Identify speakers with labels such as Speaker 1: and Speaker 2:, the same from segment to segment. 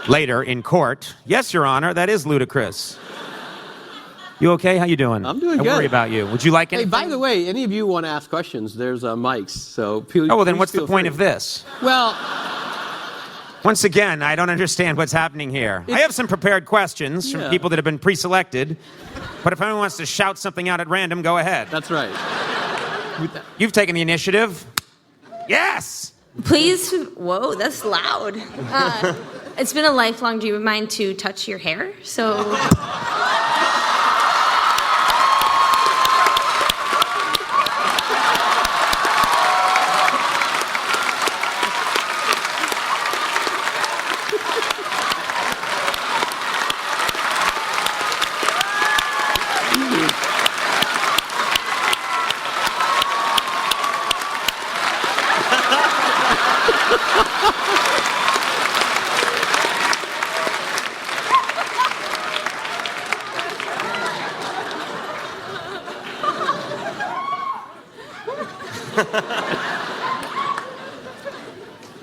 Speaker 1: Later, in court, yes, Your Honor, that is ludicrous. You okay? How you doing?
Speaker 2: I'm doing good.
Speaker 1: I worry about you. Would you like anything?
Speaker 2: Hey, by the way, any of you want to ask questions, there's mics, so please.
Speaker 1: Oh, well, then what's the point of this?
Speaker 2: Well,
Speaker 1: once again, I don't understand what's happening here. I have some prepared questions from people that have been pre-selected, but if anyone wants to shout something out at random, go ahead.
Speaker 2: That's right.
Speaker 1: You've taken the initiative. Yes!
Speaker 3: Please, whoa, that's loud. It's been a lifelong dream of mine to touch your hair, so...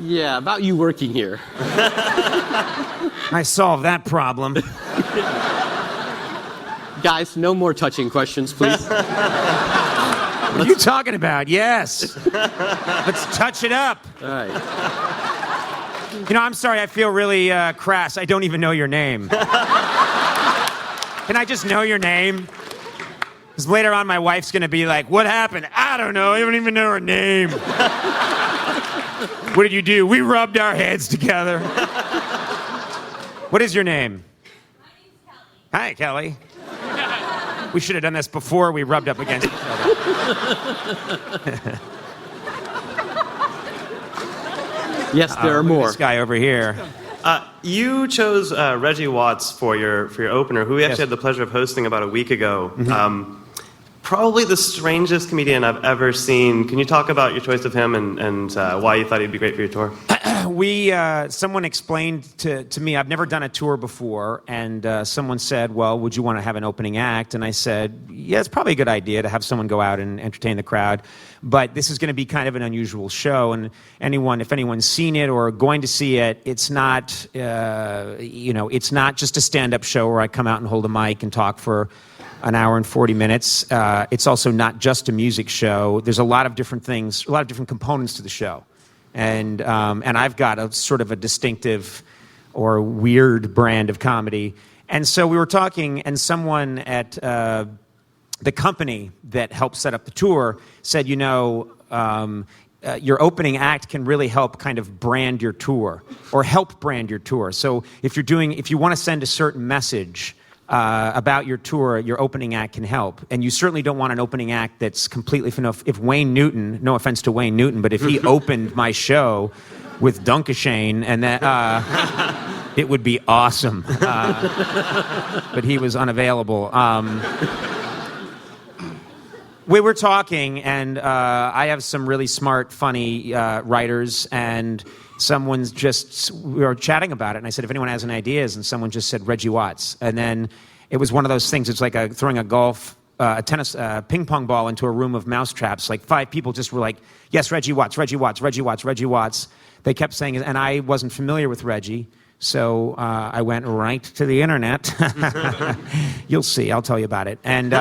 Speaker 2: Yeah, about you working here.
Speaker 1: I solved that problem.
Speaker 2: Guys, no more touching questions, please.
Speaker 1: What are you talking about? Yes. Let's touch it up.
Speaker 2: All right.
Speaker 1: You know, I'm sorry, I feel really crass. I don't even know your name. Can I just know your name? Because later on, my wife's going to be like, what happened? I don't know. I don't even know her name. What did you do? We rubbed our heads together. What is your name? My name's Kelly. Hi, Kelly. We should have done this before we rubbed up against each other.
Speaker 2: Yes, there are more.
Speaker 1: This guy over here.
Speaker 4: You chose Reggie Watts for your opener, who we actually had the pleasure of hosting about a week ago.
Speaker 1: Mm-hmm.
Speaker 4: Probably the strangest comedian I've ever seen. Can you talk about your choice of him and why you thought he'd be great for your tour?
Speaker 1: Someone explained to me, I've never done a tour before, and someone said, well, would you want to have an opening act? And I said, yeah, it's probably a good idea to have someone go out and entertain the crowd, but this is going to be kind of an unusual show, and if anyone's seen it or going to see it, it's not, it's not just a stand-up show where I come out and hold a mic and talk for an hour and 40 minutes. It's also not just a music show. There's a lot of different things, a lot of different components to the show. And I've got a sort of a distinctive or weird brand of comedy. And so we were talking, and someone at the company that helped set up the tour said, your opening act can really help kind of brand your tour or help brand your tour. So if you want to send a certain message about your tour, your opening act can help. And you certainly don't want an opening act that's completely... If Wayne Newton, no offense to Wayne Newton, but if he opened my show with Dunkashane, and that, it would be awesome. But he was unavailable. We were talking, and I have some really smart, funny writers, and we were chatting about it, and I said, if anyone has any ideas, and someone just said Reggie Watts. And then it was one of those things, it's like throwing a tennis ping pong ball into a room of mousetraps. Like 5 people just were like, yes, Reggie Watts, Reggie Watts, Reggie Watts, Reggie Watts. They kept saying it, and I wasn't familiar with Reggie, so I went right to the internet. You'll see, I'll tell you about it. And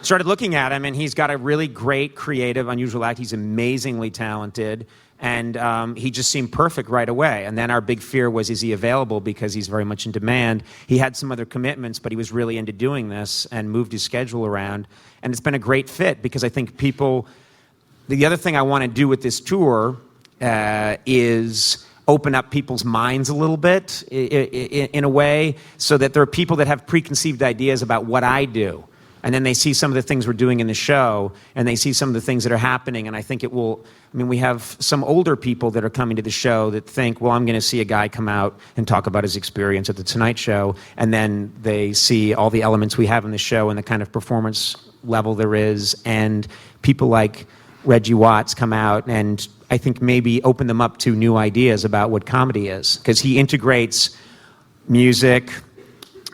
Speaker 1: started looking at him, and he's got a really great, creative, unusual act. He's amazingly talented. And he just seemed perfect right away. And then our big fear was, is he available, because he's very much in demand. He had some other commitments, but he was really into doing this and moved his schedule around. And it's been a great fit, because I think the other thing I want to do with this tour is open up people's minds a little bit in a way, so that there are people that have preconceived ideas about what I do. And then they see some of the things we're doing in the show, and they see some of the things that are happening, and I think it will... we have some older people that are coming to the show that think, well, I'm going to see a guy come out and talk about his experience at the Tonight Show, and then they see all the elements we have in the show and the kind of performance level there is, and people like Reggie Watts come out and I think maybe open them up to new ideas about what comedy is, because he integrates music,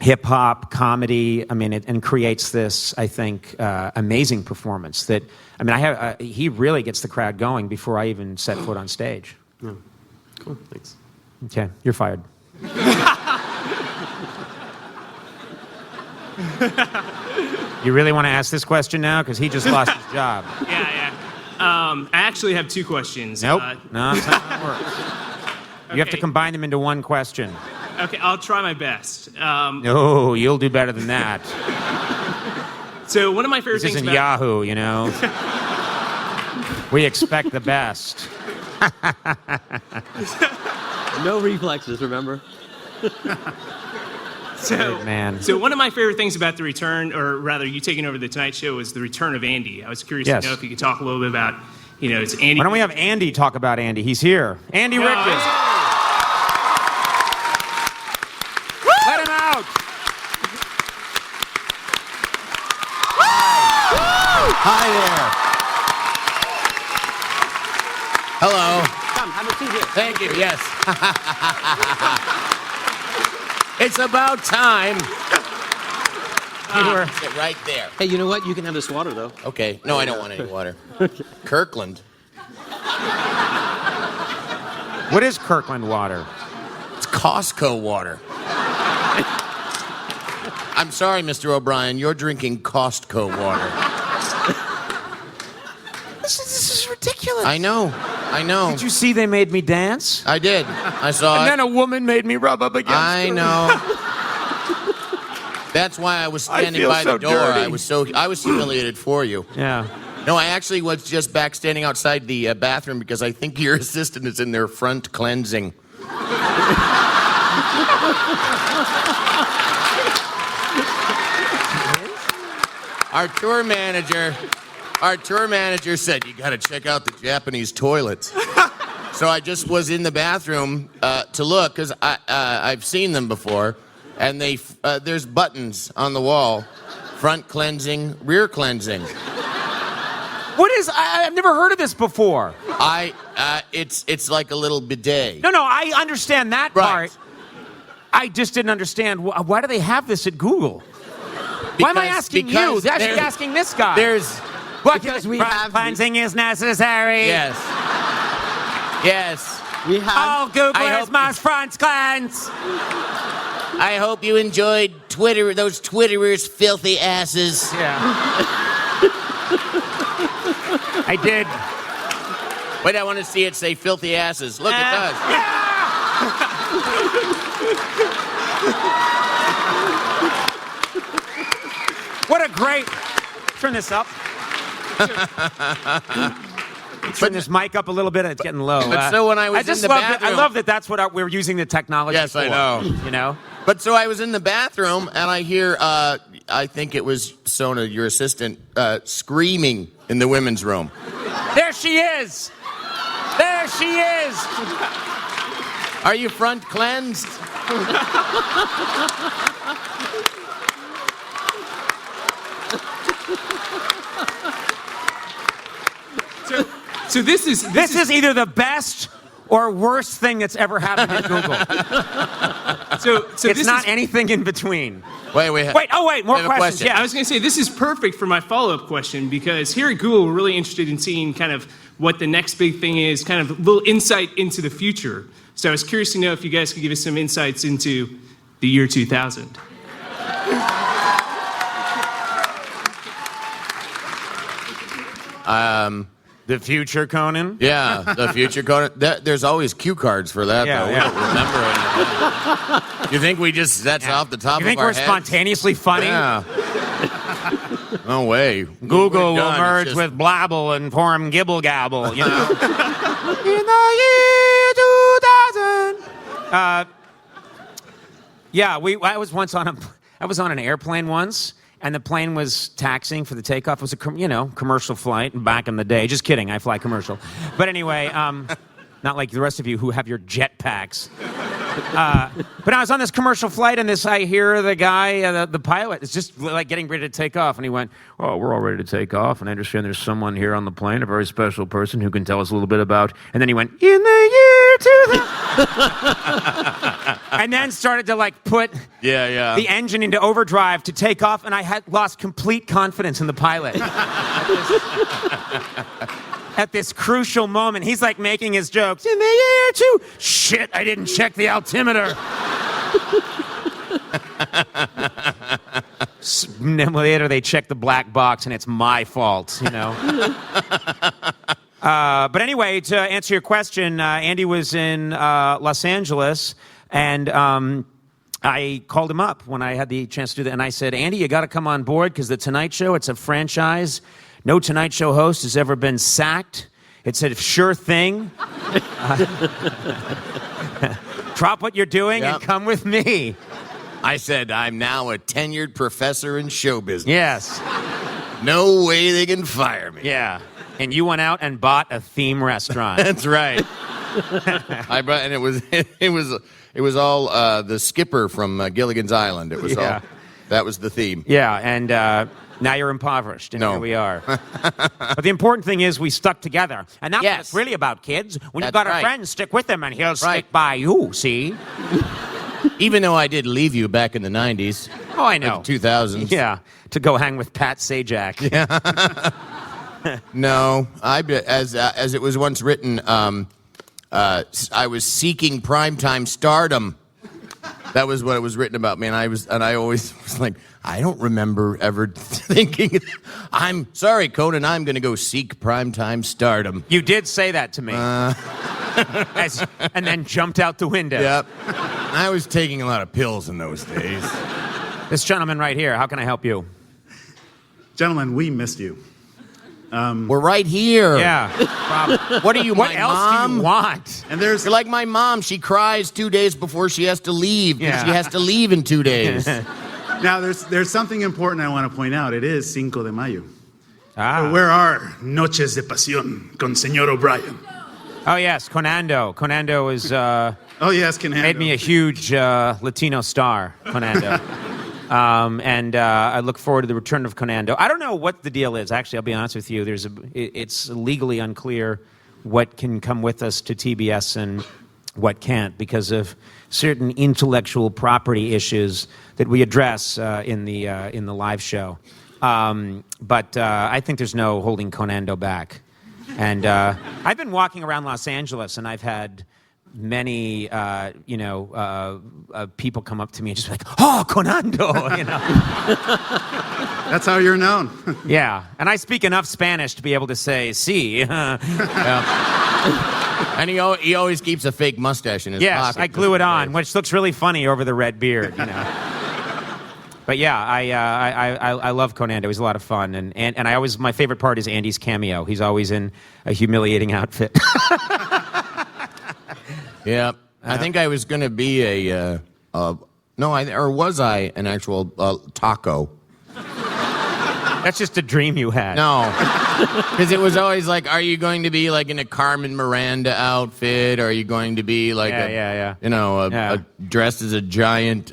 Speaker 1: hip-hop, comedy, and creates this, I think, amazing performance that, he really gets the crowd going before I even set foot on stage.
Speaker 4: Yeah. Cool, thanks.
Speaker 1: Okay, you're fired. You really want to ask this question now? Because he just lost his job.
Speaker 5: Yeah. I actually have 2 questions.
Speaker 1: Nope. No, that's not how it works. You have to
Speaker 5: Okay.
Speaker 1: combine them into one question.
Speaker 5: Okay, I'll try my best.
Speaker 1: No, you'll do better than that.
Speaker 5: So one of my favorite
Speaker 1: This
Speaker 5: things
Speaker 1: isn't
Speaker 5: about
Speaker 1: Yahoo, you know. We expect the best.
Speaker 2: No reflexes, remember?
Speaker 1: Great man.
Speaker 5: So one of my favorite things about the return, or rather, you taking over the Tonight Show, was the return of Andy. I was curious
Speaker 1: Yes.
Speaker 5: to know if you could talk a little bit about, it's Andy.
Speaker 1: Why don't we have Andy talk about Andy? He's here. Andy
Speaker 5: No,
Speaker 1: Rickman. Let him out.
Speaker 6: Hi there. Hello.
Speaker 2: Come, have a seat here.
Speaker 6: Thank you. Yes. It's about time. Sit right there.
Speaker 2: Hey, you know what? You can have this water, though.
Speaker 6: Okay. No, I don't want any water. Kirkland.
Speaker 1: What is Kirkland water?
Speaker 6: It's Costco water. I'm sorry, Mr. O'Brien. You're drinking Costco water.
Speaker 1: This is ridiculous.
Speaker 6: I know.
Speaker 1: Did you see they made me dance?
Speaker 6: I did. I saw
Speaker 1: And
Speaker 6: it.
Speaker 1: then a woman made me rub up against
Speaker 6: I
Speaker 1: her.
Speaker 6: know. That's why I was standing
Speaker 1: feel
Speaker 6: by
Speaker 1: so
Speaker 6: the door.
Speaker 1: dirty.
Speaker 6: I was humiliated for you.
Speaker 1: Yeah.
Speaker 6: No, I actually was just back standing outside the bathroom because I think your assistant is in there front cleansing. Our tour manager said, you got to check out the Japanese toilets. So I just was in the bathroom to look because I've seen them before. And there's buttons on the wall. Front cleansing, rear cleansing.
Speaker 1: What is? I've never heard of this before.
Speaker 6: It's like a little bidet.
Speaker 1: No, I understand that
Speaker 6: Right.
Speaker 1: part. I just didn't understand why do they have this at Google? Why am I asking you?
Speaker 6: because
Speaker 1: They should be
Speaker 6: there's-
Speaker 1: asking this guy.
Speaker 2: Because we
Speaker 1: front
Speaker 2: have-
Speaker 1: cleansing is necessary.
Speaker 6: Yes. Yes.
Speaker 2: We have.
Speaker 1: All Googlers
Speaker 6: hope-
Speaker 1: must front cleanse.
Speaker 6: I hope you enjoyed those Twitterers' filthy asses.
Speaker 1: Yeah. I did.
Speaker 6: Wait, I want to see it say filthy asses. Look, it does.
Speaker 1: What a great. Turn this up. Turn this mic up a little bit. It's getting low.
Speaker 6: But so when I was
Speaker 1: just
Speaker 6: in the
Speaker 1: love that. I
Speaker 6: bathroom-
Speaker 1: love that. That's what we're using the technology
Speaker 6: Yes,
Speaker 1: for.
Speaker 6: I know.
Speaker 1: You know.
Speaker 6: But so I was in the bathroom and I hear, I think it was Sona, your assistant, screaming in the women's room.
Speaker 1: There she is. There she is.
Speaker 6: Are you front cleansed?
Speaker 5: So this is
Speaker 1: This is either the best or worst thing that's ever happened at Google.
Speaker 5: so
Speaker 1: It's
Speaker 5: this
Speaker 1: not
Speaker 5: is,
Speaker 1: anything in between.
Speaker 6: Wait.
Speaker 1: More
Speaker 6: I have a
Speaker 1: questions.
Speaker 6: question.
Speaker 1: Yeah.
Speaker 5: I was going to say this is perfect for my follow-up question because here at Google we're really interested in seeing kind of what the next big thing is, kind of a little insight into the future. So I was curious to know if you guys could give us some insights into the year 2000.
Speaker 1: The future, Conan.
Speaker 6: Yeah, the future code. There's always cue cards for that,
Speaker 1: Yeah,
Speaker 6: though.
Speaker 1: yeah.
Speaker 6: We don't remember anything. You think that's off the top
Speaker 1: You
Speaker 6: of
Speaker 1: think
Speaker 6: our
Speaker 1: we're
Speaker 6: heads?
Speaker 1: spontaneously funny?
Speaker 6: Yeah. No way.
Speaker 1: Google
Speaker 6: We're
Speaker 1: will
Speaker 6: done.
Speaker 1: merge
Speaker 6: It's just-
Speaker 1: with Blabble and form Gibble Gabble, you know? In the year 2000. Yeah, I was once on an airplane once, and the plane was taxiing for the takeoff. It was a commercial flight back in the day. Just kidding, I fly commercial. But anyway, not like the rest of you who have your jetpacks. But I was on this commercial flight, and I hear the guy, the pilot, is just like getting ready to take off, and he went, "Oh, we're all ready to take off, and I understand there's someone here on the plane, a very special person who can tell us a little bit about." And then he went, "In the year 2000," and then started to put
Speaker 6: Yeah.
Speaker 1: the engine into overdrive to take off, and I had lost complete confidence in the pilot. at this crucial moment. He's like making his jokes. In the year two. Shit, I didn't check the altimeter. Then later they check the black box and it's my fault, you know. But anyway, to answer your question, Andy was in Los Angeles, and I called him up when I had the chance to do that, and I said, Andy, you got to come on board because the Tonight Show, it's a franchise. No Tonight Show host has ever been sacked. It's a sure thing. Drop what you're doing and come with me.
Speaker 6: I said, I'm now a tenured professor in show business.
Speaker 1: Yes.
Speaker 6: No way they can fire me.
Speaker 1: Yeah. And you went out and bought a theme restaurant.
Speaker 6: That's right. And it was all the skipper from Gilligan's Island. It was all that was the theme.
Speaker 1: Yeah, and now you're impoverished, and here we are. But the important thing is we stuck together. And that's what it's really about, kids. When you've got a friend, stick with him, and he'll stick by you, see?
Speaker 6: Even though I did leave you back in the 90s.
Speaker 1: Oh, I know.
Speaker 6: 2000s.
Speaker 1: Yeah, to go hang with Pat Sajak. Yeah.
Speaker 6: No, as it was once written, I was seeking primetime stardom. That was what it was written about me, and I always was like, I don't remember ever thinking, I'm sorry, Conan, I'm going to go seek primetime stardom.
Speaker 1: You did say that to me. And then jumped out the window.
Speaker 6: Yep. I was taking a lot of pills in those days.
Speaker 1: This gentleman right here, how can I help you?
Speaker 7: Gentlemen, we missed you.
Speaker 6: We're right here.
Speaker 1: Yeah.
Speaker 6: What are you,
Speaker 1: what
Speaker 6: my
Speaker 1: else
Speaker 6: mom?
Speaker 1: do you want?
Speaker 7: And
Speaker 6: You're like my mom. She cries 2 days before she has to leave.
Speaker 1: Yeah.
Speaker 6: She has to leave in 2 days.
Speaker 7: now there's something important I want to point out. It is Cinco de Mayo.
Speaker 1: Ah.
Speaker 7: Where are Noches de Pasión con Señor O'Brien?
Speaker 1: Oh, yes, Conando. Conando is...
Speaker 7: Oh, yes, can
Speaker 1: made me a huge Latino star, Conando. And I look forward to the return of Conando. I don't know what the deal is. Actually, I'll be honest with you. It's legally unclear what can come with us to TBS and what can't because of certain intellectual property issues that we address in the live show. But I think there's no holding Conando back. And I've been walking around Los Angeles, and I've had many, people come up to me and just be like, oh, Conando, you know.
Speaker 7: That's how you're known.
Speaker 1: Yeah, and I speak enough Spanish to be able to say, sí.
Speaker 6: And he always keeps a fake mustache in his pocket.
Speaker 1: Yes, I glue it on, which looks really funny over the red beard, you know. But yeah, I love Conando. He's a lot of fun, and my favorite part is Andy's cameo. He's always in a humiliating outfit.
Speaker 6: Yeah, I think I was going to be was I an actual taco?
Speaker 1: That's just a dream you had.
Speaker 6: No, because it was always like, are you going to be like in a Carmen Miranda outfit? Or are you going to be like dressed as a giant?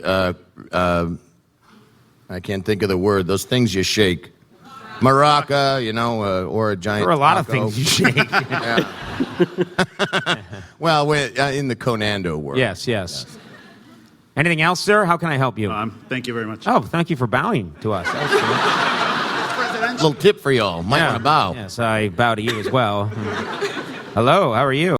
Speaker 6: I can't think of the word. Those things you shake. Maraca, or a giant.
Speaker 1: There are a lot
Speaker 6: taco.
Speaker 1: of things you shake.
Speaker 6: Yeah. Well, in the Conando world.
Speaker 1: Yes. Anything else, sir? How can I help you?
Speaker 7: Thank you very much.
Speaker 1: Oh, thank you for bowing to us.
Speaker 6: A little tip for y'all. Might want to bow.
Speaker 1: Yes, I bow to you as well. Hello, how are you?